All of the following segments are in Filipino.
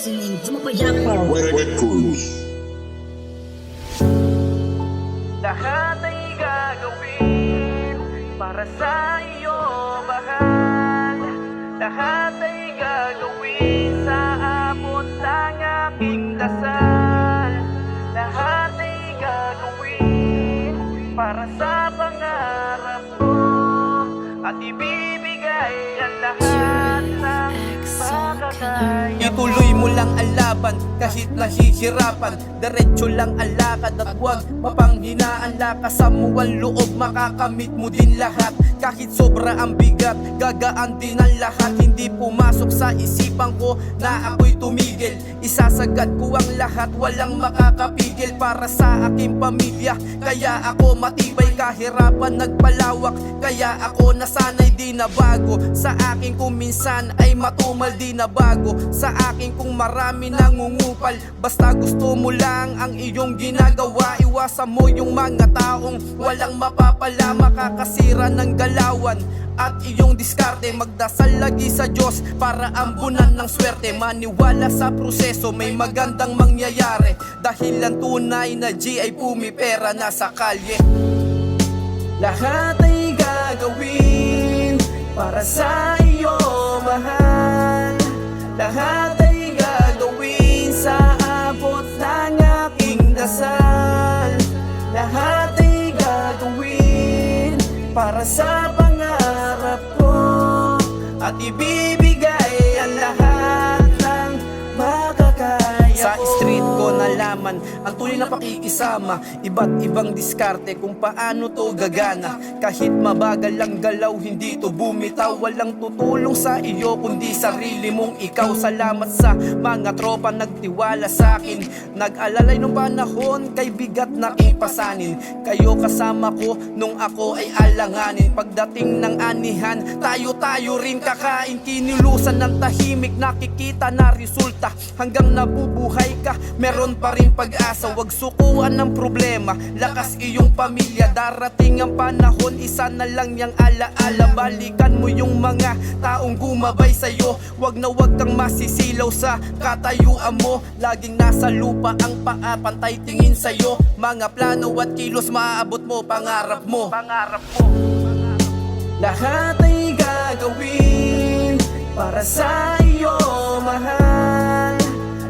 listening to Mapayapa Records. Lahat ay gagawin para sa iyo, mahal. Lahat ay gagawin sa abot ng aking dasal. Lahat ay gagawin para sa pangarap ko, at ibibigay ang lahat ng makakaya. Ituloy mo lang ang laban kahit nahihirapan. Diretso lang ang lakad at huwag mapanghinaan. Lakasan mo ang loob, makakamit mo din lahat. Kahit sobra ang bigat, gagaan din ang lahat. Hindi pumasok sa isipan ko na ako'y tumigil. Isasagad ko ang lahat, walang makakapigil para sa aking pamilya. Kaya ako matibay, kahirapan nagpalawak. Kaya ako nasanay di na bago. Sa akin kung minsan ay matumal di na bago. Sa akin kung marami nangungupal. Basta gusto mo lang ang iyong ginagawa. Iwasan mo yung mga taong walang mapapala, makakasira ng galawan at iyong diskarte. Magdasal lagi sa Diyos para ambunan ng swerte. Maniwala sa proseso, may magandang mangyayari. Dahil ang tunay na G ay pumipera na sa kalye. Lahat ay gagawin para sa iyo, mahal. Lahat ay gagawin sa abot ng aking dasal. Lahat ay gagawin para sa pangarap ko, at ibibigay ang lahat ng makakaya ko. Sa street ko nalaman ang tunay na pakikisama. Iba't ibang diskarte kung paano to gagana. Kahit mabagal ang galaw, hindi to bumitaw. Walang tutulong sa iyo kundi sarili mong ikaw. Salamat sa mga tropa nagtiwala sa akin. Nag-alalay nung panahon kay bigat na ipasanin. Kayo kasama ko nung ako ay alanganin. Pagdating ng anihan, tayo rin kakain. Kinilusan ng tahimik, nakikita na resulta. Hanggang nabubuhay ka, meron pa rin pag-asa. Huwag sukuan ng problema, lakas iyong pamilya. Darating ang panahon, isa na lang yang alaala. Balikan mo yung mga taong gumabay sa'yo. Huwag na huwag kang masisilaw sa katayuan mo. Laging nasa lupa ang paa, pantay tingin sa'yo. Mga plano at kilos, maaabot mo pangarap mo. Lahat ay gagawin para sa iyo, mahal.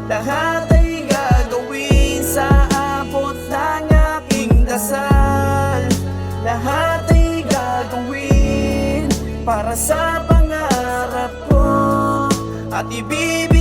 Lahat ay gagawin sa abot ng aking dasal. Lahat ay gagawin para sa pangarap ko, at ibibigay